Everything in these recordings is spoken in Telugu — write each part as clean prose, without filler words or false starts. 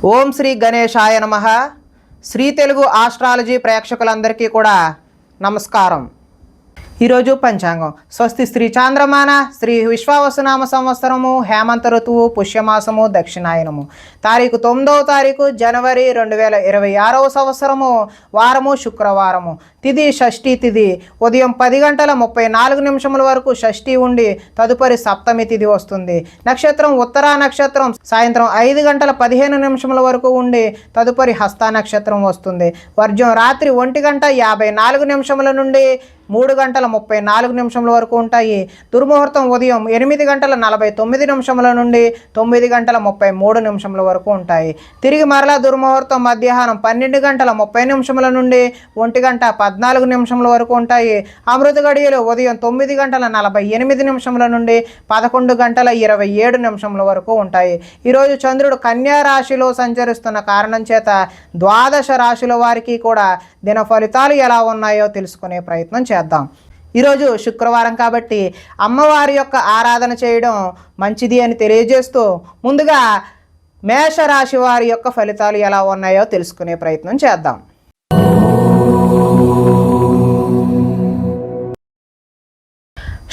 ఓం శ్రీ గణేశాయ నమః. శ్రీ తెలుగు ఆస్ట్రాలజీ ప్రేక్షకులందరికీ కూడా నమస్కారం. ఈరోజు పంచాంగం స్వస్తి శ్రీ చాంద్రమాన శ్రీ విశ్వావసునామ సంవత్సరము హేమంత ఋతువు పుష్యమాసము దక్షిణాయనము తారీఖు 9వ తారీఖు జనవరి 2026 సంవత్సరము వారము శుక్రవారము తిథి షష్ఠీ తిథి ఉదయం 10:34 వరకు షష్ఠీ ఉండి తదుపరి సప్తమి తిథి వస్తుంది. నక్షత్రం ఉత్తరా నక్షత్రం సాయంత్రం 5:15 వరకు ఉండి తదుపరి హస్త నక్షత్రం వస్తుంది. వర్జం రాత్రి 1:54 నుండి 3:34 వరకు ఉంటాయి. దుర్ముహూర్తం ఉదయం 8:49 నుండి 9:33 వరకు ఉంటాయి. తిరిగి మరలా దుర్ముహూర్తం మధ్యాహ్నం 12:30 నుండి 1:14 వరకు ఉంటాయి. అమృత గడియలు ఉదయం 9:48 నుండి 11:27 వరకు ఉంటాయి. ఈరోజు చంద్రుడు కన్యా రాశిలో సంచరిస్తున్న కారణం చేత ద్వాదశ రాశుల వారికి కూడా దిన ఫలితాలు ఎలా ఉన్నాయో తెలుసుకునే ప్రయత్నం చేద్దాం. ఈరోజు శుక్రవారం కాబట్టి అమ్మవారి యొక్క ఆరాధన చేయడం మంచిది అని తెలియజేస్తూ ముందుగా మేషరాశి వారి యొక్క ఫలితాలు ఎలా ఉన్నాయో తెలుసుకునే ప్రయత్నం చేద్దాం.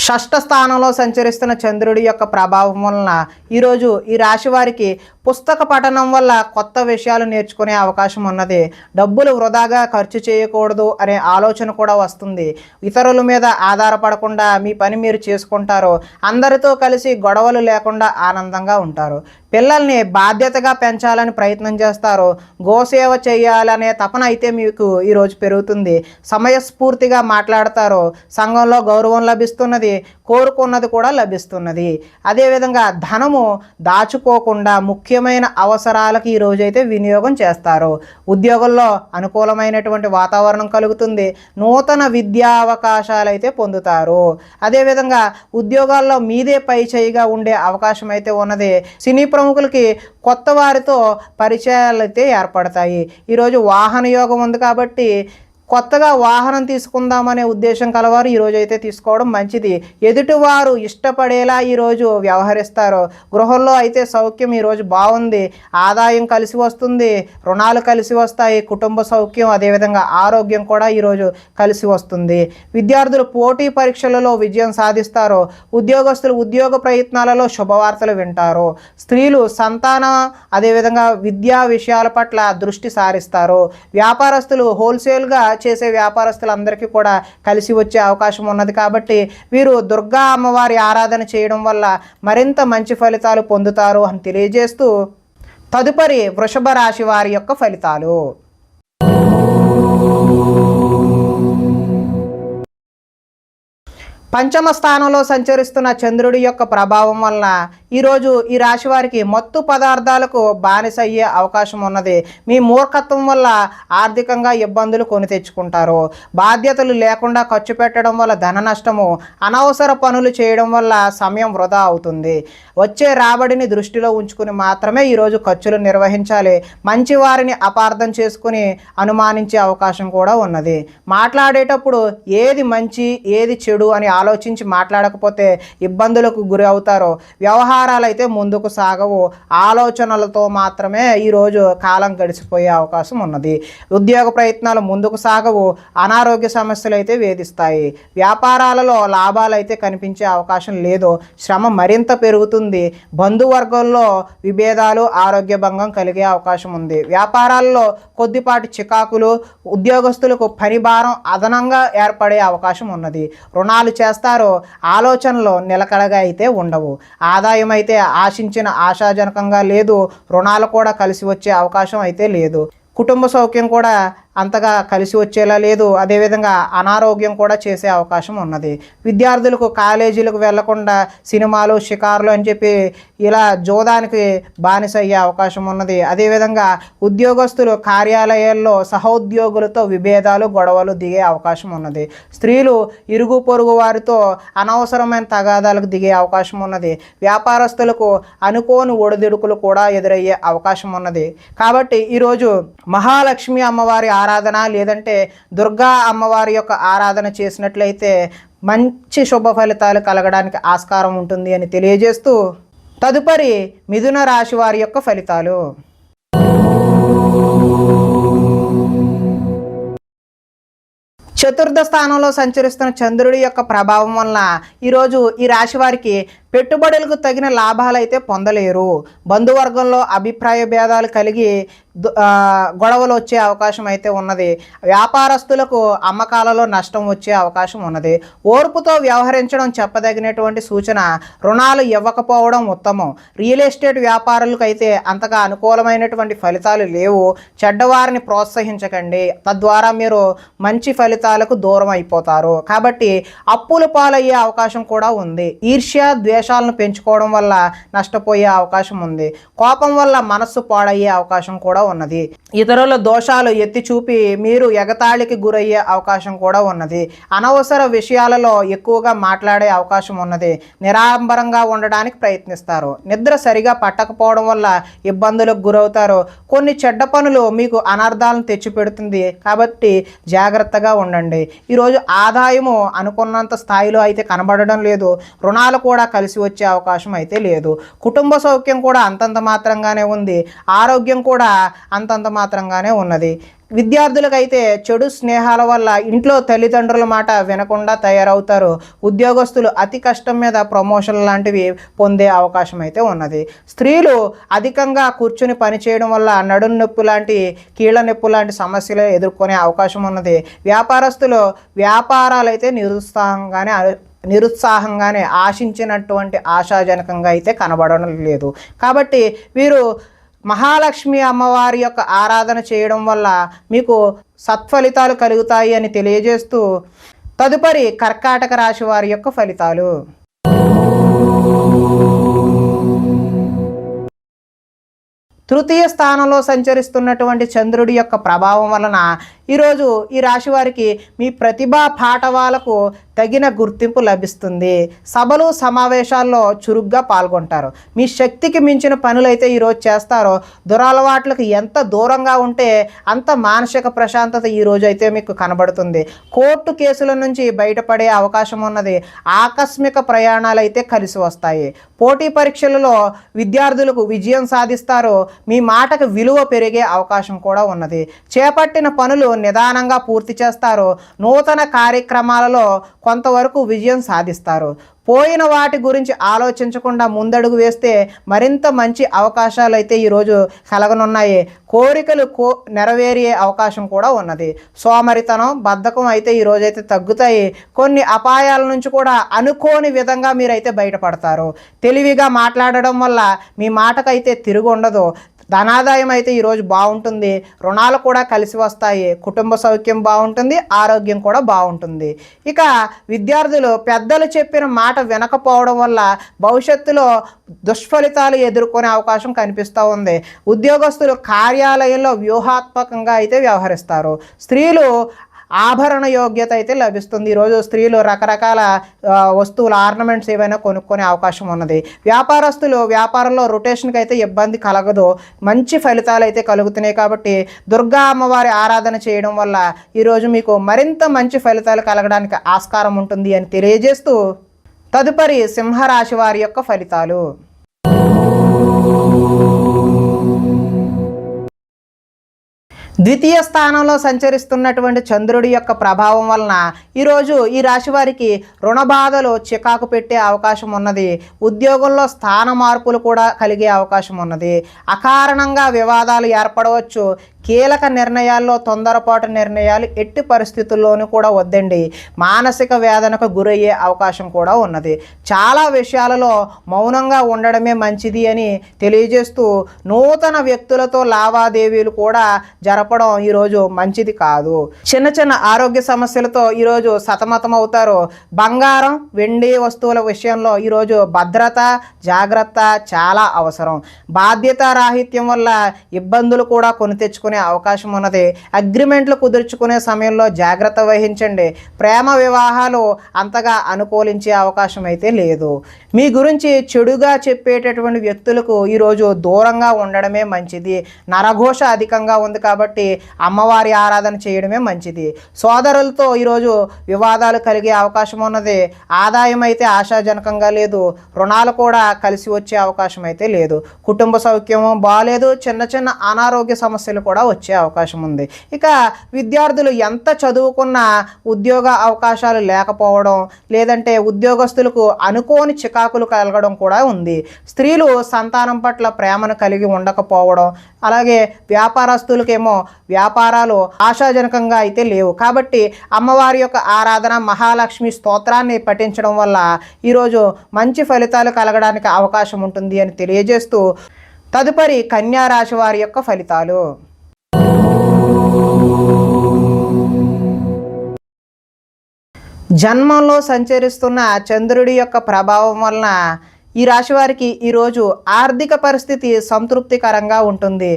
షష్ఠ స్థానంలో సంచరిస్తున్న చంద్రుడి యొక్క ప్రభావం వలన ఈరోజు ఈ రాశి వారికి పుస్తక పఠనం వల్ల కొత్త విషయాలు నేర్చుకునే అవకాశం ఉన్నది. డబ్బులు వృధాగా ఖర్చు చేయకూడదు అనే ఆలోచన కూడా వస్తుంది. ఇతరుల మీద ఆధారపడకుండా మీ పని మీరు చేసుకుంటారు. అందరితో కలిసి గొడవలు లేకుండా ఆనందంగా ఉంటారు. పిల్లల్ని బాధ్యతగా పెంచాలని ప్రయత్నం చేస్తారు. గోసేవ చేయాలనే తపన అయితే మీకు ఈరోజు పెరుగుతుంది. సమయస్ఫూర్తిగా మాట్లాడతారు. సంఘంలో గౌరవం లభిస్తున్నది. కోరుకున్నది కూడా లభిస్తున్నది. అదేవిధంగా ధనము దాచుకోకుండా ముఖ్యమైన అవసరాలకు ఈ రోజైతే వినియోగం చేస్తారు. ఉద్యోగంలో అనుకూలమైనటువంటి వాతావరణం కలుగుతుంది. నూతన విద్యా అవకాశాలు అయితే పొందుతారు. అదేవిధంగా ఉద్యోగాల్లో మీదే పై చేయిగా ఉండే అవకాశం అయితే ఉన్నది. సినీ ప్రముఖులకి కొత్త వారితో పరిచయాలు అయితే ఏర్పడతాయి. ఈరోజు వాహన యోగం ఉంది కాబట్టి కొత్తగా వాహనం తీసుకుందామనే ఉద్దేశం కలవారు ఈరోజు అయితే తీసుకోవడం మంచిది. ఎదుటివారు ఇష్టపడేలా ఈరోజు వ్యవహరిస్తారు. గృహంలో అయితే సౌఖ్యం ఈరోజు బాగుంది. ఆదాయం కలిసి వస్తుంది. రుణాలు కలిసి వస్తాయి. కుటుంబ సౌఖ్యం అదేవిధంగా ఆరోగ్యం కూడా ఈరోజు కలిసి వస్తుంది. విద్యార్థులు పోటీ పరీక్షలలో విజయం సాధిస్తారు. ఉద్యోగస్తులు ఉద్యోగ ప్రయత్నాలలో శుభవార్తలు వింటారు. స్త్రీలు సంతానం అదేవిధంగా విద్యా విషయాల పట్ల దృష్టి సారిస్తారు. వ్యాపారస్తులు హోల్సేల్గా చేసే వ్యాపారస్తులందరికీ కూడా కలిసి వచ్చే అవకాశం ఉన్నది కాబట్టి వీరు దుర్గా అమ్మవారి ఆరాధన చేయడం వల్ల మరింత మంచి ఫలితాలు పొందుతారు అని తెలియజేస్తూ తదుపరి వృషభ రాశి వారి యొక్క ఫలితాలు. పంచమ స్థానంలో సంచరిస్తున్న చంద్రుడి యొక్క ప్రభావం వలన ఈరోజు ఈ రాశి వారికి మత్తు పదార్థాలకు బానిస అయ్యే అవకాశం ఉన్నది. మీ మూర్ఖత్వం వల్ల ఆర్థికంగా ఇబ్బందులు కొని తెచ్చుకుంటారు. బాధ్యతలు లేకుండా ఖర్చు పెట్టడం వల్ల ధన నష్టము, అనవసర పనులు చేయడం వల్ల సమయం వృధా అవుతుంది. వచ్చే రాబడిని దృష్టిలో ఉంచుకుని మాత్రమే ఈరోజు ఖర్చులు నిర్వహించాలి. మంచి వారిని అపార్థం చేసుకుని అనుమానించే అవకాశం కూడా ఉన్నది. మాట్లాడేటప్పుడు ఏది మంచి ఏది చెడు అని ఆలోచించి మాట్లాడకపోతే ఇబ్బందులకు గురి అవుతారు. వ్యవహారాలు అయితే ముందుకు సాగవు. ఆలోచనలతో మాత్రమే ఈరోజు కాలం గడిచిపోయే అవకాశం ఉన్నది. ఉద్యోగ ప్రయత్నాలు ముందుకు సాగవు. అనారోగ్య సమస్యలు అయితే వేధిస్తాయి. వ్యాపారాలలో లాభాలు అయితే కనిపించే అవకాశం లేదు. శ్రమ మరింత పెరుగుతుంది. బంధువర్గంలో విభేదాలు ఆరోగ్య భంగం కలిగే అవకాశం ఉంది. వ్యాపారాల్లో కొద్దిపాటి చికాకులు, ఉద్యోగస్తులకు పని భారం అదనంగా ఏర్పడే అవకాశం ఉన్నది. రుణాలు చేస్తారో ఆలోచనలు నిలకడగా అయితే ఉండవు. ఆదాయం అయితే ఆశించిన ఆశాజనకంగా లేదు. రుణాలు కూడా కలిసి వచ్చే అవకాశం అయితే లేదు. కుటుంబ సౌఖ్యం కూడా అంతగా కలిసి వచ్చేలా లేదు. అదేవిధంగా అనారోగ్యం కూడా చేసే అవకాశం ఉన్నది. విద్యార్థులకు కాలేజీలకు వెళ్లకుండా సినిమాలు షికారులు అని చెప్పి ఇలా జోదానికి బానిస అయ్యే అవకాశం ఉన్నది. అదేవిధంగా ఉద్యోగస్తులు కార్యాలయాల్లో సహోద్యోగులతో విభేదాలు గొడవలు దిగే అవకాశం ఉన్నది. స్త్రీలు ఇరుగు పొరుగు వారితో అనవసరమైన తగాదాలకు దిగే అవకాశం ఉన్నది. వ్యాపారస్తులకు అనుకోని ఒడిదుడుకులు కూడా ఎదురయ్యే అవకాశం ఉన్నది. కాబట్టి ఈరోజు మహాలక్ష్మి అమ్మవారి ఆరాధన లేదంటే దుర్గా అమ్మవారి యొక్క ఆరాధన చేసినట్లయితే మంచి శుభ ఫలితాలు కలగడానికి ఆస్కారం ఉంటుంది అని తెలియజేస్తూ తదుపరి మిథున రాశి వారి యొక్క ఫలితాలు. చతుర్థ స్థానంలో సంచరిస్తున్న చంద్రుడి యొక్క ప్రభావం వలన ఈరోజు ఈ రాశి వారికి పెట్టుబడులకు తగిన లాభాలు అయితే పొందలేరు. బంధువర్గంలో అభిప్రాయ భేదాలు కలిగి గొడవలు వచ్చే అవకాశం అయితే ఉన్నది. వ్యాపారస్తులకు అమ్మకాలలో నష్టం వచ్చే అవకాశం ఉన్నది. ఓర్పుతో వ్యవహరించడం చెప్పదగినటువంటి సూచన. రుణాలు ఇవ్వకపోవడం ఉత్తమం. రియల్ ఎస్టేట్ వ్యాపారులకు అయితే అంతగా అనుకూలమైనటువంటి ఫలితాలు లేవు. చెడ్డవారిని ప్రోత్సహించకండి, తద్వారా మీరు మంచి ఫలితాలకు దూరం అయిపోతారు. కాబట్టి అప్పుల పాలయ్యే అవకాశం కూడా ఉంది. ఈర్ష్య ద్వేషాలను పెంచుకోవడం వల్ల నష్టపోయే అవకాశం ఉంది. కోపం వల్ల మనస్సు పాడయ్యే అవకాశం కూడా ఉన్నది. ఇతరుల దోషాలు ఎత్తి చూపి మీరు ఎగతాళికి గురయ్యే అవకాశం కూడా ఉన్నది. అనవసర విషయాలలో ఎక్కువగా మాట్లాడే అవకాశం ఉన్నది. నిరాడంబరంగా ఉండడానికి ప్రయత్నిస్తారు. నిద్ర సరిగా పట్టకపోవడం వల్ల ఇబ్బందులకు గురవుతారు. కొన్ని చెడ్డ పనులు మీకు అనర్థాలను తెచ్చిపెడుతుంది. కాబట్టి జాగ్రత్తగా ఉండండి. ఈరోజు ఆదాయము అనుకున్నంత స్థాయిలో అయితే కనబడడం లేదు. రుణాలు కూడా కలిసి వచ్చే అవకాశం అయితే లేదు. కుటుంబ సౌఖ్యం కూడా అంతంత మాత్రంగానే ఉంది. ఆరోగ్యం కూడా అంతంత మాత్రంగానే ఉన్నది. విద్యార్థులకైతే చెడు స్నేహాల వల్ల ఇంట్లో తల్లిదండ్రుల మాట వినకుండా తయారవుతారు. ఉద్యోగస్తులు అతి కష్టం మీద ప్రమోషన్ లాంటివి పొందే అవకాశం అయితే ఉన్నది. స్త్రీలు అధికంగా కూర్చుని పనిచేయడం వల్ల నడుము నొప్పి లాంటి కీళ్ళ నొప్పి లాంటి సమస్యలు ఎదుర్కొనే అవకాశం ఉన్నది. వ్యాపారస్తులు వ్యాపారాలు అయితే నిరుత్సాహంగానే ఆశించినటువంటి ఆశాజనకంగా అయితే కనబడడం లేదు. కాబట్టి వీరు మహాలక్ష్మి అమ్మవారి యొక్క ఆరాధన చేయడం వల్ల మీకు సత్ఫలితాలు కలుగుతాయి అని తెలియజేస్తూ తదుపరి కర్కాటక రాశి వారి యొక్క ఫలితాలు. తృతీయ స్థానంలో సంచరిస్తున్నటువంటి చంద్రుడి యొక్క ప్రభావం వలన ఈరోజు ఈ రాశి వారికి మీ ప్రతిభా పాఠవాలకు తగిన గుర్తింపు లభిస్తుంది. సభలు సమావేశాల్లో చురుగ్గా పాల్గొంటారు. మీ శక్తికి మించిన పనులైతే ఈరోజు చేస్తారో. దురలవాట్లకు ఎంత దూరంగా ఉంటే అంత మానసిక ప్రశాంతత ఈరోజు అయితే మీకు కనబడుతుంది. కోర్టు కేసుల నుంచి బయటపడే అవకాశం ఉన్నది. ఆకస్మిక ప్రయాణాలు అయితే కలిసి వస్తాయి. పోటీ పరీక్షలలో విద్యార్థులకు విజయం సాధిస్తారు. మీ మాటకు విలువ పెరిగే అవకాశం కూడా ఉన్నది. చేపట్టిన పనులు నిదానంగా పూర్తి చేస్తారు. నూతన కార్యక్రమాలలో కొంతవరకు విజయం సాధిస్తారు. పోయిన వాటి గురించి ఆలోచించకుండా ముందడుగు వేస్తే మరింత మంచి అవకాశాలు అయితే ఈరోజు కలగనున్నాయి. కోరికలు నెరవేరే అవకాశం కూడా ఉన్నది. సోమరితనం, బద్ధకం అయితే ఈరోజైతే తగ్గుతాయి. కొన్ని అపాయాల నుంచి కూడా అనుకోని విధంగా మీరైతే బయటపడతారు. తెలివిగా మాట్లాడడం వల్ల మీ మాటకైతే తిరుగు ఉండదు. ధనాదాయం అయితే ఈరోజు బాగుంటుంది. రుణాలు కూడా కలిసి వస్తాయి. కుటుంబ సౌఖ్యం బాగుంటుంది. ఆరోగ్యం కూడా బాగుంటుంది. ఇక విద్యార్థులు పెద్దలు చెప్పిన మాట వినకపోవడం వల్ల భవిష్యత్తులో దుష్ఫలితాలు ఎదుర్కొనే అవకాశం కనిపిస్తూ ఉంది. ఉద్యోగస్తులు కార్యాలయంలో వ్యూహాత్మకంగా అయితే వ్యవహరిస్తారు. స్త్రీలు ఆభరణ యోగ్యత అయితే లభిస్తుంది. ఈరోజు స్త్రీలు రకరకాల వస్తువులు, ఆర్నమెంట్స్ ఏవైనా కొనుక్కునే అవకాశం ఉన్నది. వ్యాపారస్తులు వ్యాపారంలో రొటేషన్కి అయితే ఇబ్బంది కలగదు. మంచి ఫలితాలు అయితే కలుగుతున్నాయి. కాబట్టి దుర్గా అమ్మవారి ఆరాధన చేయడం వల్ల ఈరోజు మీకు మరింత మంచి ఫలితాలు కలగడానికి ఆస్కారం ఉంటుంది అని తెలియజేస్తూ తదుపరి సింహరాశి వారి యొక్క ఫలితాలు. ద్వితీయ స్థానంలో సంచరిస్తున్నటువంటి చంద్రుడి యొక్క ప్రభావం వలన ఈరోజు ఈ రాశి వారికి రుణ బాధలు చికాకు పెట్టే అవకాశం ఉన్నది. ఉద్యోగంలో స్థాన మార్పులు కూడా కలిగే అవకాశం ఉన్నది. అకారణంగా వివాదాలు ఏర్పడవచ్చు. కీలక నిర్ణయాల్లో తొందరపాటు నిర్ణయాలు ఎట్టి పరిస్థితుల్లోనూ కూడా వద్దండి. మానసిక వేదనకు గురయ్యే అవకాశం కూడా ఉన్నది. చాలా విషయాలలో మౌనంగా ఉండడమే మంచిది అని తెలియజేస్తూ నూతన వ్యక్తులతో లావాదేవీలు కూడా జరపడం ఈరోజు మంచిది కాదు. చిన్న చిన్న ఆరోగ్య సమస్యలతో ఈరోజు సతమతం అవుతారు. బంగారం, వెండి వస్తువుల విషయంలో ఈరోజు భద్రత, జాగ్రత్త చాలా అవసరం. బాధ్యతారాహిత్యం వల్ల ఇబ్బందులు కూడా కొని తెచ్చుకునే అవకాశం ఉన్నది. అగ్రిమెంట్లు కుదుర్చుకునే సమయంలో జాగ్రత్త వహించండి. ప్రేమ వివాహాలు అంతగా అనుకూలించే అవకాశం అయితే లేదు. మీ గురించి చెడుగా చెప్పేటటువంటి వ్యక్తులకు ఈరోజు దూరంగా ఉండడమే మంచిది. నరఘోష అధికంగా ఉంది కాబట్టి అమ్మవారి ఆరాధన చేయడమే మంచిది. సోదరులతో ఈరోజు వివాదాలు కలిగే అవకాశం ఉన్నది. ఆదాయం అయితే ఆశాజనకంగా లేదు. రుణాలు కూడా కలిసి వచ్చే అవకాశం అయితే లేదు. కుటుంబ సౌఖ్యము బాగాలేదు. చిన్న చిన్న అనారోగ్య సమస్యలు కూడా వచ్చే అవకాశం ఉంది. ఇక విద్యార్థులు ఎంత చదువుకున్నా ఉద్యోగ అవకాశాలు లేకపోవడం, లేదంటే ఉద్యోగస్తులకు అనుకోని చికాకులు కలగడం కూడా ఉంది. స్త్రీలు సంతానం పట్ల ప్రేమను కలిగి ఉండకపోవడం, అలాగే వ్యాపారస్తులకేమో వ్యాపారాలు ఆశాజనకంగా అయితే లేవు. కాబట్టి అమ్మవారి యొక్క ఆరాధన, మహాలక్ష్మి స్తోత్రాన్ని పఠించడం వల్ల ఈరోజు మంచి ఫలితాలు కలగడానికి అవకాశం ఉంటుంది అని తెలియజేస్తూ, తదుపరి కన్యా రాశి వారి యొక్క ఫలితాలు. జన్మంలో సంచరిస్తున్న చంద్రుడి యొక్క ప్రభావం వలన ఈ రాశి వారికి ఈరోజు ఆర్థిక పరిస్థితి సంతృప్తికరంగా ఉంటుంది.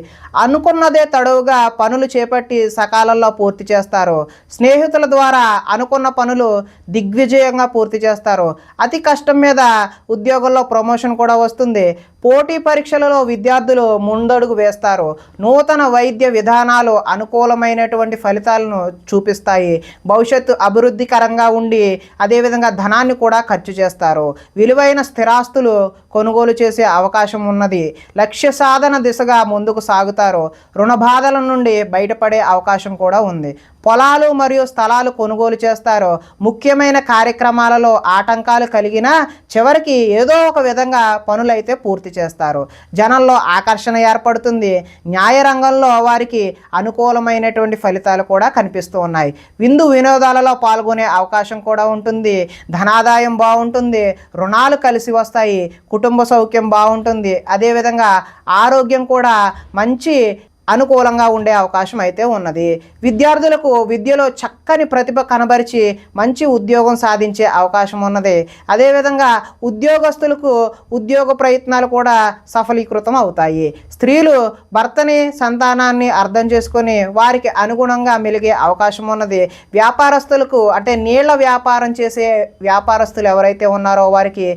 అనుకున్నదే తడవుగా పనులు చేపట్టి సకాలంలో పూర్తి చేస్తారు. స్నేహితుల ద్వారా అనుకున్న పనులు దిగ్విజయంగా పూర్తి చేస్తారు. అతి కష్టం మీద ఉద్యోగంలో ప్రమోషన్ కూడా వస్తుంది. పోటీ పరీక్షలలో విద్యార్థులు ముందడుగు వేస్తారు. నూతన వైద్య విధానాలు అనుకూలమైనటువంటి ఫలితాలను చూపిస్తాయి. భవిష్యత్తు అభివృద్ధికరంగా ఉండి అదేవిధంగా ధనాన్ని కూడా ఖర్చు చేస్తారు. విలువైన స్థిరాస్తులు కొనుగోలు చేసే అవకాశం ఉన్నది. లక్ష్య సాధన దిశగా ముందుకు సాగుతారు. రుణ బాధల నుండి బయటపడే అవకాశం కూడా ఉంది. పొలాలు మరియు స్థలాలు కొనుగోలు చేస్తారు. ముఖ్యమైన కార్యక్రమాలలో ఆటంకాలు కలిగినా చివరికి ఏదో ఒక విధంగా పనులైతే పూర్తి చేస్తారు. జనంలో ఆకర్షణ ఏర్పడుతుంది. న్యాయ రంగంలో వారికి అనుకూలమైనటువంటి ఫలితాలు కూడా కనిపిస్తూ ఉన్నాయి. విందు వినోదాలలో పాల్గొనే అవకాశం కూడా ఉంటుంది. ధనాదాయం బాగుంటుంది. రుణాలు కలిసి వస్తాయి. కుటుంబ సౌఖ్యం బాగుంటుంది. అదేవిధంగా ఆరోగ్యం కూడా మంచి అనుకూలంగా ఉండే అవకాశం అయితే ఉన్నది. విద్యార్థులకు విద్యలో చక్కని ప్రతిభ కనబరిచి మంచి ఉద్యోగం సాధించే అవకాశం ఉన్నది. అదేవిధంగా ఉద్యోగస్తులకు ఉద్యోగ ప్రయత్నాలు కూడా సఫలీకృతం అవుతాయి. స్త్రీలు భర్తని, సంతానాన్ని అర్థం చేసుకొని వారికి అనుగుణంగా మెలిగే అవకాశం ఉన్నది. వ్యాపారస్తులకు అంటే నీళ్ల వ్యాపారం చేసే వ్యాపారస్తులు ఎవరైతే ఉన్నారో వారికి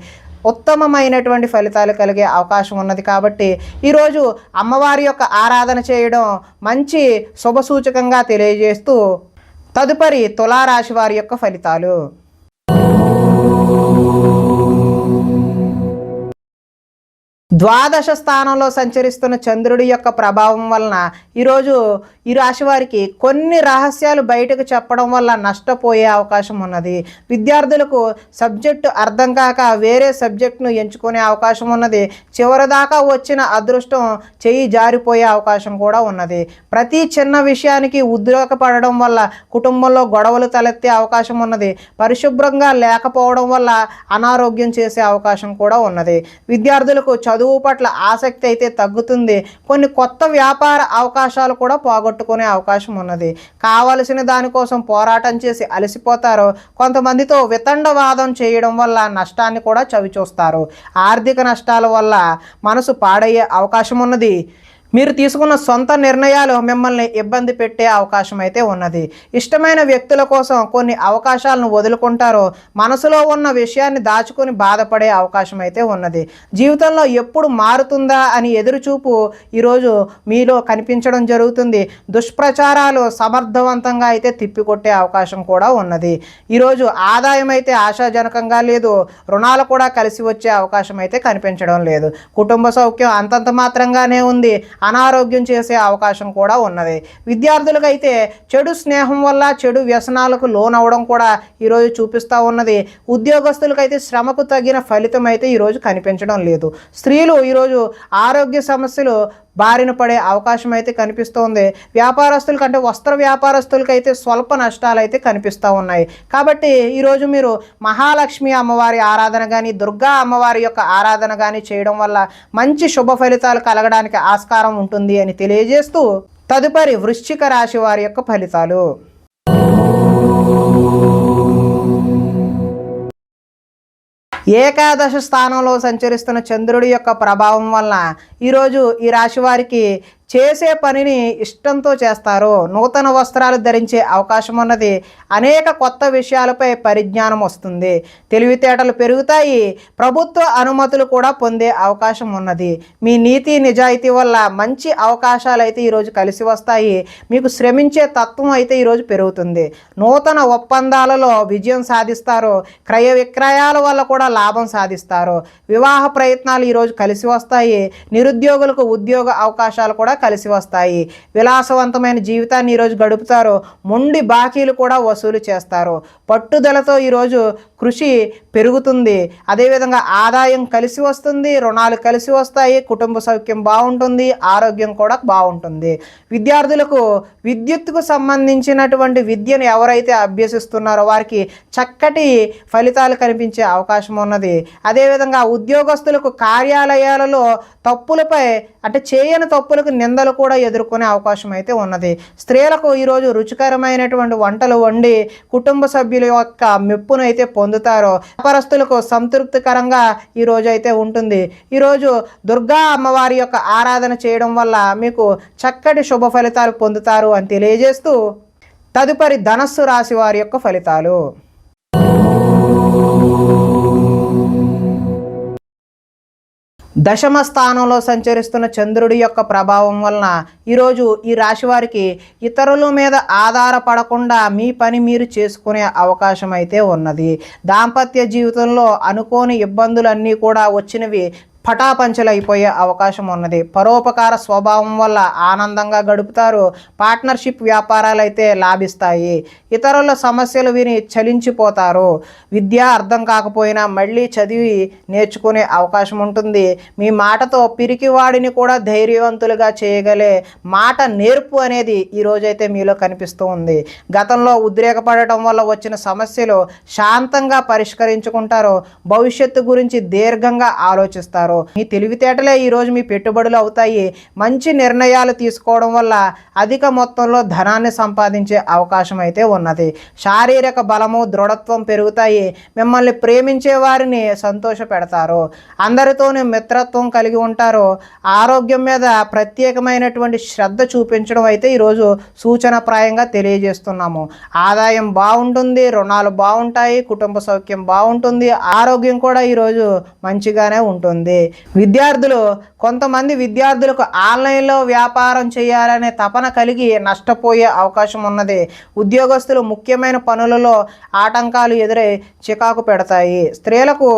ఉత్తమమైనటువంటి ఫలితాలు కలిగే అవకాశం ఉన్నది. కాబట్టి ఈరోజు అమ్మవారి యొక్క ఆరాధన చేయడం మంచి శుభసూచకంగా తెలియజేస్తూ, తదుపరి తులారాశి వారి యొక్క ఫలితాలు. ద్వాదశ స్థానంలో సంచరిస్తున్న చంద్రుడి యొక్క ప్రభావం వలన ఈరోజు ఈ రాశి వారికి కొన్ని రహస్యాలు బయటకు చెప్పడం వల్ల నష్టపోయే అవకాశం ఉన్నది. విద్యార్థులకు సబ్జెక్టు అర్థం కాక వేరే సబ్జెక్టును ఎంచుకునే అవకాశం ఉన్నది. చివరిదాకా వచ్చిన అదృష్టం చెయ్యి జారిపోయే అవకాశం కూడా ఉన్నది. ప్రతి చిన్న విషయానికి ఉద్రేకపడడం వల్ల కుటుంబంలో గొడవలు తలెత్తే అవకాశం ఉన్నది. పరిశుభ్రంగా లేకపోవడం వల్ల అనారోగ్యం చేసే అవకాశం కూడా ఉన్నది. విద్యార్థులకు చదువు పట్ల ఆసక్తి అయితే తగ్గుతుంది. కొన్ని కొత్త వ్యాపార అవకాశాలు కూడా పోగొట్టుకునే అవకాశం ఉన్నది. కావలసిన దానికోసం పోరాటం చేసి అలసిపోతారు. కొంతమందితో వితండవాదం చేయడం వల్ల నష్టాన్ని కూడా చవిచూస్తారు. ఆర్థిక నష్టాల వల్ల మనసు పాడయ్యే అవకాశం ఉన్నది. మీరు తీసుకున్న సొంత నిర్ణయాలు మిమ్మల్ని ఇబ్బంది పెట్టే అవకాశం అయితే ఉన్నది. ఇష్టమైన వ్యక్తుల కోసం కొన్ని అవకాశాలను వదులుకుంటారు. మనసులో ఉన్న విషయాన్ని దాచుకొని బాధపడే అవకాశం అయితే ఉన్నది. జీవితంలో ఎప్పుడు మారుతుందా అని ఎదురుచూపు ఈరోజు మీలో కనిపించడం జరుగుతుంది. దుష్ప్రచారాలు సమర్థవంతంగా అయితే తిప్పికొట్టే అవకాశం కూడా ఉన్నది. ఈరోజు ఆదాయం అయితే ఆశాజనకంగా లేదు. రుణాలు కూడా కలిసి వచ్చే అవకాశం అయితే కనిపించడం లేదు. కుటుంబ సౌఖ్యం అంతంత మాత్రంగానే ఉంది. అనారోగ్యం చేసే అవకాశం కూడా ఉన్నది. విద్యార్థులకు అయితే చెడు స్నేహం వల్ల చెడు వ్యసనాలకు లోనవడం కూడా ఈరోజు చూపిస్తూ ఉన్నది. ఉద్యోగస్తులకు అయితే శ్రమకు తగిన ఫలితం అయితే ఈరోజు కనిపించడం లేదు. స్త్రీలు ఈరోజు ఆరోగ్య సమస్యలు బారిన పడే అవకాశం అయితే కనిపిస్తోంది. వ్యాపారస్తులకి అంటే వస్త్ర వ్యాపారస్తులకి అయితే స్వల్ప నష్టాలు అయితే కనిపిస్తూ ఉన్నాయి. కాబట్టి ఈరోజు మీరు మహాలక్ష్మి అమ్మవారి ఆరాధన కానీ, దుర్గా అమ్మవారి యొక్క ఆరాధన కానీ చేయడం వల్ల మంచి శుభ ఫలితాలు కలగడానికి ఆస్కారం ఉంటుంది అని తెలియజేస్తూ, తదుపరి వృశ్చిక రాశి వారి యొక్క ఫలితాలు. ఏకాదశ స్థానంలో సంచరిస్తున్న చంద్రుడి యొక్క ప్రభావం వలన ఈరోజు ఈ రాశి వారికి చేసే పనిని ఇష్టంతో చేస్తారు. నూతన వస్త్రాలు ధరించే అవకాశం ఉన్నది. అనేక కొత్త విషయాలపై పరిజ్ఞానం వస్తుంది. తెలివితేటలు పెరుగుతాయి. ప్రభుత్వ అనుమతులు కూడా పొందే అవకాశం ఉన్నది. మీ నీతి నిజాయితీ వల్ల మంచి అవకాశాలు అయితే ఈరోజు కలిసి వస్తాయి. మీకు శ్రమించే తత్వం అయితే ఈరోజు పెరుగుతుంది. నూతన ఒప్పందాలలో విజయం సాధిస్తారు. క్రయ విక్రయాల వల్ల కూడా లాభం సాధిస్తారు. వివాహ ప్రయత్నాలు ఈరోజు కలిసి వస్తాయి. నిరుద్యోగులకు ఉద్యోగ అవకాశాలు కూడా కలిసి వస్తాయి. విలాసవంతమైన జీవితాన్ని ఈరోజు గడుపుతారు. మొండి బాకీలు కూడా వసూలు చేస్తారు. పట్టుదలతో ఈరోజు కృషి పెరుగుతుంది. అదేవిధంగా ఆదాయం కలిసి వస్తుంది, రుణాలు కలిసి వస్తాయి, కుటుంబ సౌఖ్యం బాగుంటుంది, ఆరోగ్యం కూడా బాగుంటుంది. విద్యార్థులకు విద్యుత్తుకు సంబంధించినటువంటి విద్యను ఎవరైతే అభ్యసిస్తున్నారో వారికి చక్కటి ఫలితాలు కనిపించే అవకాశం ఉన్నది. అదేవిధంగా ఉద్యోగస్తులకు కార్యాలయాలలో తప్పులపై అంటే చేయని తప్పులకు నిందలు కూడా ఎదుర్కొనే అవకాశం అయితే ఉన్నది. స్త్రీలకు ఈరోజు రుచికరమైనటువంటి వంటలు వండి కుటుంబ సభ్యుల యొక్క మెప్పును అయితే పొందుతారో. వ్యాపారస్తులకు సంతృప్తికరంగా ఈరోజు అయితే ఉంటుంది. ఈరోజు దుర్గా అమ్మవారి యొక్క ఆరాధన చేయడం వల్ల మీకు చక్కటి శుభ ఫలితాలు పొందుతారు అని తెలియజేస్తూ తదుపరి ధనస్సు రాశి వారి యొక్క ఫలితాలు. దశమ స్థానంలో సంచరిస్తున్న చంద్రుడి యొక్క ప్రభావం వలన ఈరోజు ఈ రాశి వారికి ఇతరుల మీద ఆధారపడకుండా మీ పని మీరు చేసుకునే అవకాశం అయితే ఉన్నది. దాంపత్య జీవితంలో అనుకోని ఇబ్బందులన్నీ కూడా వచ్చినవి పటాపంచలైపోయే అవకాశం ఉన్నది. పరోపకార స్వభావం వల్ల ఆనందంగా గడుపుతారు. పార్ట్నర్షిప్ వ్యాపారాలు అయితే లాభిస్తాయి. ఇతరుల సమస్యలు విని చలించిపోతారు. విద్య అర్థం కాకపోయినా మళ్ళీ చదివి నేర్చుకునే అవకాశం ఉంటుంది. మీ మాటతో పిరికివాడిని కూడా ధైర్యవంతులుగా చేయగలే మాట నేర్పు అనేది ఈరోజైతే మీలో కనిపిస్తూ ఉంది. గతంలో ఉద్రేకపడటం వల్ల వచ్చిన సమస్యలు శాంతంగా పరిష్కరించుకుంటారు. భవిష్యత్తు గురించి దీర్ఘంగా ఆలోచిస్తారు. మీ తెలివితేటలే ఈరోజు మీ పెట్టుబడులు అవుతాయి. మంచి నిర్ణయాలు తీసుకోవడం వల్ల అధిక మొత్తంలో ధనాన్ని సంపాదించే అవకాశం అయితే ఉన్నది. శారీరక బలము దృఢత్వం పెరుగుతాయి. మిమ్మల్ని ప్రేమించే వారిని సంతోష పెడతారు. అందరితోనే మిత్రత్వం కలిగి ఉంటారు. ఆరోగ్యం మీద ప్రత్యేకమైనటువంటి శ్రద్ధ చూపించడం అయితే ఈరోజు సూచనప్రాయంగా తెలియజేస్తున్నాము. ఆదాయం బాగుంటుంది, రుణాలు బాగుంటాయి, కుటుంబ సౌఖ్యం బాగుంటుంది, ఆరోగ్యం కూడా ఈరోజు మంచిగానే ఉంటుంది. కొంతమంది విద్యార్థులకు ఆన్లైన్లో వ్యాపారం చేయాలనే తపన కలిగి నష్టపోయే అవకాశం ఉన్నది. ఉద్యోగస్తులు ముఖ్యమైన పనులలో ఆటంకాలు ఎదురై చికాకు పెడతాయి. స్త్రీలకు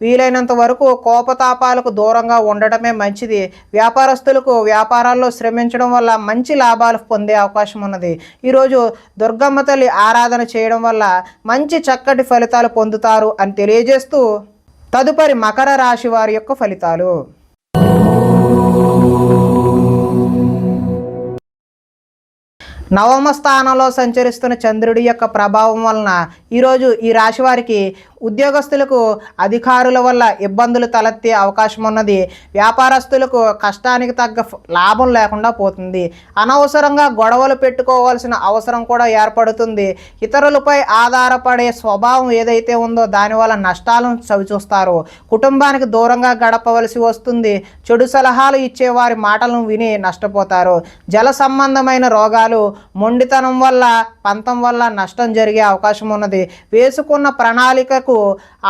వీలైనంత వరకు కోపతాపాలకు దూరంగా ఉండటమే మంచిది. వ్యాపారస్తులకు వ్యాపారాల్లో శ్రమించడం వల్ల మంచి లాభాలు పొందే అవకాశం ఉన్నది. ఈరోజు దుర్గమ్మ తల్లి ఆరాధన చేయడం వల్ల మంచి చక్కటి ఫలితాలు పొందుతారు అని తెలియజేస్తూ తదుపరి మకర రాశి వారి యొక్క ఫలితాలు. నవమ స్థానంలో సంచరిస్తున్న చంద్రుడి యొక్క ప్రభావం వలన ఈరోజు ఈ రాశి వారికి ఉద్యోగస్తులకు అధికారుల వల్ల ఇబ్బందులు తలెత్తే అవకాశం ఉన్నది. వ్యాపారస్తులకు కష్టానికి తగ్గ లాభం లేకుండా పోతుంది. అనవసరంగా గొడవలు పెట్టుకోవాల్సిన అవసరం కూడా ఏర్పడుతుంది. ఇతరులపై ఆధారపడే స్వభావం ఏదైతే ఉందో దానివల్ల నష్టాలను చవిచూస్తారు. కుటుంబానికి దూరంగా గడపవలసి వస్తుంది. చెడు సలహాలు ఇచ్చేవారి మాటలను విని నష్టపోతారు. జల సంబంధమైన రోగాలు, మొండితనం వల్ల పంతం వల్ల నష్టం జరిగే అవకాశం ఉన్నది. వేసుకున్న ప్రణాళికకు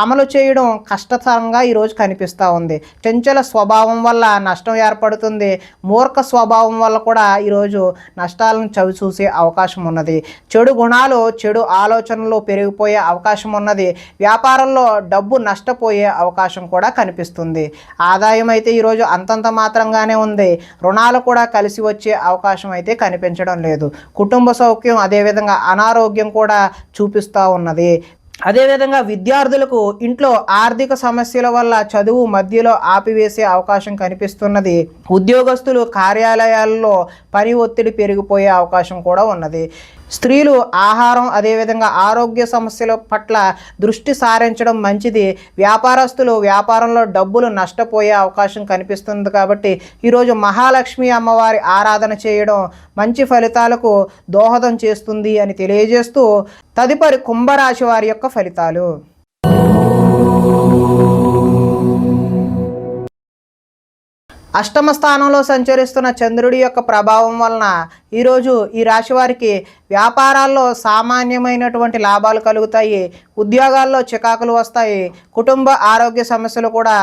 అమలు చేయడం కష్టతరంగా ఈరోజు కనిపిస్తూ ఉంది. చంచల స్వభావం వల్ల నష్టం ఏర్పడుతుంది. మూర్ఖ స్వభావం వల్ల కూడా ఈరోజు నష్టాలను చవిచూసే అవకాశం ఉన్నది. చెడు గుణాలు, చెడు ఆలోచనలు పెరిగిపోయే అవకాశం ఉన్నది. వ్యాపారంలో డబ్బు నష్టపోయే అవకాశం కూడా కనిపిస్తుంది. ఆదాయం అయితే ఈరోజు అంతంత మాత్రంగానే ఉంది. రుణాలు కూడా కలిసి వచ్చే అవకాశం అయితే కనిపించడం లేదు. కుటుంబ సౌఖ్యం అదేవిధంగా అనారోగ్యం కూడా చూపిస్తూ ఉన్నది. అదేవిధంగా విద్యార్థులకు ఇంట్లో ఆర్థిక సమస్యల వల్ల చదువు మధ్యలో ఆపివేసే అవకాశం కనిపిస్తున్నది. ఉద్యోగస్తులు కార్యాలయాల్లో పని ఒత్తిడి పెరిగిపోయే అవకాశం కూడా ఉన్నది. స్త్రీలు ఆహారం అదేవిధంగా ఆరోగ్య సమస్యల పట్ల దృష్టి సారించడం మంచిది. వ్యాపారస్తులు వ్యాపారంలో డబ్బులు నష్టపోయే అవకాశం కనిపిస్తుంది. కాబట్టి ఈరోజు మహాలక్ష్మి అమ్మవారి ఆరాధన చేయడం మంచి ఫలితాలకు దోహదం చేస్తుంది అని తెలియజేస్తూ తదుపరి కుంభరాశి వారి యొక్క ఫలితాలు. అష్టమ స్థానంలో సంచరిస్తున్న చంద్రుడి యొక్క ప్రభావం వలన ఈరోజు ఈ రాశి వారికి వ్యాపారాల్లో సామాన్యమైనటువంటి లాభాలు కలుగుతాయి. ఉద్యోగాల్లో చికాకులు వస్తాయి. కుటుంబ ఆరోగ్య సమస్యలు కూడా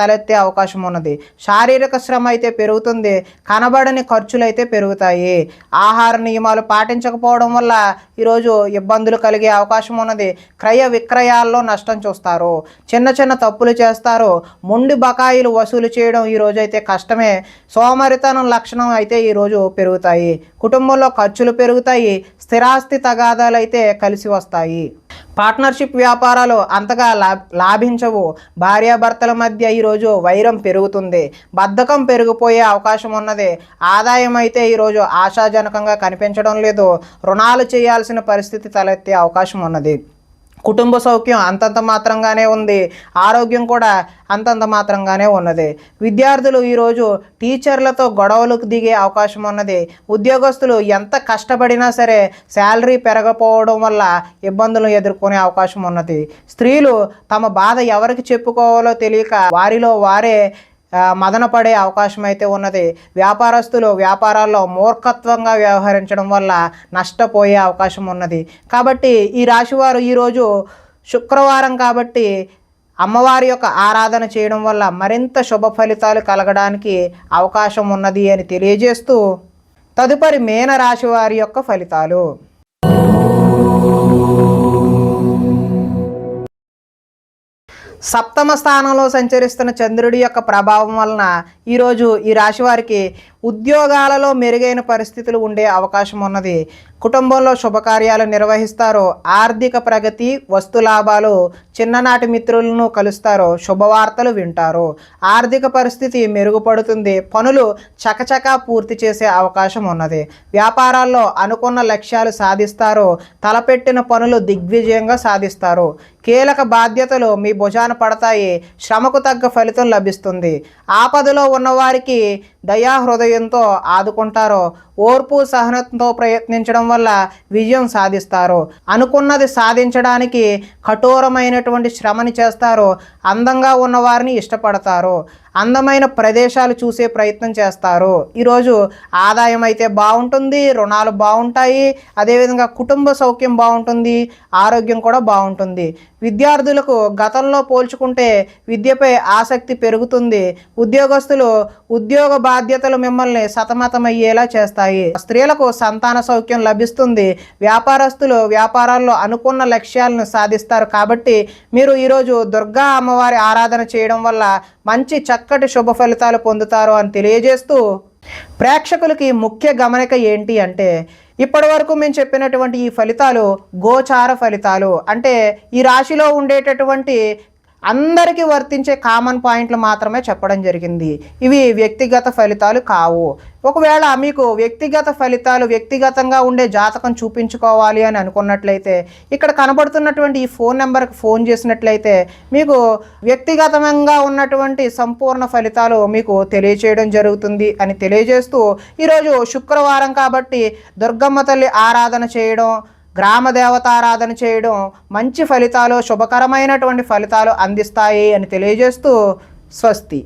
తలెత్తే అవకాశం ఉన్నది. శారీరక శ్రమ అయితే పెరుగుతుంది, కనబడని ఖర్చులు అయితే పెరుగుతాయి. ఆహార నియమాలు పాటించకపోవడం వల్ల ఈరోజు ఇబ్బందులు కలిగే అవకాశం ఉన్నది. క్రయ విక్రయాల్లో నష్టం చూస్తారు, చిన్న చిన్న తప్పులు చేస్తారు, మొండి బకాయిలు వసూలు చేయడం ఈరోజు అయితే కష్టమే. సోమరితనం లక్షణం అయితే ఈరోజు పెరుగుతాయి. కుటుంబంలో ఖర్చులు పెరుగుతాయి, స్థిరాస్తి తగాదాలు అయితే కలిసి వస్తాయి. పార్ట్నర్షిప్ వ్యాపారాలు అంతగా లాభించవు. భార్యాభర్తల మధ్య ఈరోజు వైరం పెరుగుతుంది, బద్ధకం పెరిగిపోయే అవకాశం ఉన్నది. ఆదాయం అయితే ఈరోజు ఆశాజనకంగా కనిపించడం లేదు. రుణాలు చేయాల్సిన పరిస్థితి తలెత్తే అవకాశం ఉన్నది. కుటుంబ సౌఖ్యం అంతంత మాత్రంగానే ఉంది, ఆరోగ్యం కూడా అంతంత మాత్రంగానే ఉన్నది. విద్యార్థులు ఈరోజు టీచర్లతో గొడవలకు దిగే అవకాశం ఉన్నది. ఉద్యోగస్తులు ఎంత కష్టపడినా సరే శాలరీ పెరగకపోవడం వల్ల ఇబ్బందులు ఎదుర్కొనే అవకాశం ఉన్నది. స్త్రీలు తమ బాధ ఎవరికి చెప్పుకోవాలో తెలియక వారిలో వారే మదన పడే అవకాశం అయితే ఉన్నది. వ్యాపారస్తులు వ్యాపారాల్లో మూర్ఖత్వంగా వ్యవహరించడం వల్ల నష్టపోయే అవకాశం ఉన్నది. కాబట్టి ఈ రాశివారు ఈరోజు శుక్రవారం కాబట్టి అమ్మవారి యొక్క ఆరాధన చేయడం వల్ల మరింత శుభ ఫలితాలు కలగడానికి అవకాశం ఉన్నది అని తెలియజేస్తూ తదుపరి మీన రాశి వారి యొక్క ఫలితాలు. సప్తమ స్థానంలో సంచరిస్తున్న చంద్రుడి యొక్క ప్రభావం వలన ఈరోజు ఈ రాశి వారికి ఉద్యోగాలలో మెరుగైన పరిస్థితులు ఉండే అవకాశం ఉన్నది. కుటుంబంలో శుభకార్యాలు నిర్వహిస్తారు, ఆర్థిక ప్రగతి, వస్తులాభాలు, చిన్ననాటి మిత్రులను కలుస్తారు, శుభవార్తలు వింటారు, ఆర్థిక పరిస్థితి మెరుగుపడుతుంది, పనులు చకచకా పూర్తి చేసే అవకాశం ఉన్నది. వ్యాపారాల్లో అనుకున్న లక్ష్యాలు సాధిస్తారు, తలపెట్టిన పనులు దిగ్విజయంగా సాధిస్తారు, కీలక బాధ్యతలు మీ భుజాన పడతాయి, శ్రమకు తగ్గ ఫలితం లభిస్తుంది. ఆపదలో ఉన్నవారికి దయా హృదయంతో ఆదుకుంటారు, ఓర్పు సహనంతో ప్రయత్నించడం వల్ల విజయం సాధిస్తారు, అనుకున్నది సాధించడానికి కఠోరమైనటువంటి శ్రమని చేస్తారు, అందంగా ఉన్నవారిని ఇష్టపడతారు, అందమైన ప్రదేశాలు చూసే ప్రయత్నం చేస్తారు. ఈరోజు ఆదాయం అయితే బాగుంటుంది, రుణాలు బాగుంటాయి, అదేవిధంగా కుటుంబ సౌఖ్యం బాగుంటుంది, ఆరోగ్యం కూడా బాగుంటుంది. విద్యార్థులకు గతంలో పోల్చుకుంటే విద్యపై ఆసక్తి పెరుగుతుంది. ఉద్యోగస్తులు ఉద్యోగ బాధ్యతలు మిమ్మల్ని సతమతమయ్యేలా చేస్తాయి. స్త్రీలకు సంతాన సౌఖ్యం లభిస్తుంది. వ్యాపారస్తులు వ్యాపారాల్లో అనుకున్న లక్ష్యాలను సాధిస్తారు. కాబట్టి మీరు ఈరోజు దుర్గా అమ్మవారి ఆరాధన చేయడం వల్ల మంచి చక్కటి శుభ ఫలితాలు పొందుతారు అని తెలియజేస్తూ ప్రేక్షకులకి ముఖ్య గమనిక ఏంటి అంటే ఇప్పటి వరకు మేము చెప్పినటువంటి ఈ ఫలితాలు గోచార ఫలితాలు, అంటే ఈ రాశిలో ఉండేటటువంటి అందరికీ వర్తించే కామన్ పాయింట్లు మాత్రమే చెప్పడం జరిగింది. ఇవి వ్యక్తిగత ఫలితాలు కావు. ఒకవేళ మీకు వ్యక్తిగత ఫలితాలు వ్యక్తిగతంగా ఉండే జాతకం చూపించుకోవాలి అని అనుకున్నట్లయితే ఇక్కడ కనబడుతున్నటువంటి ఈ ఫోన్ నెంబర్కి ఫోన్ చేసినట్లయితే మీకు వ్యక్తిగతంగా ఉన్నటువంటి సంపూర్ణ ఫలితాలు మీకు తెలియచేయడం జరుగుతుంది అని తెలియజేస్తూ ఈరోజు శుక్రవారం కాబట్టి దుర్గమ్మ తల్లి ఆరాధన చేయడం, గ్రామ దేవతారాధన చేయడం మంచి ఫలితాలు, శుభకరమైనటువంటి ఫలితాలు అందిస్తాయి అని తెలియజేస్తూ స్వస్తి.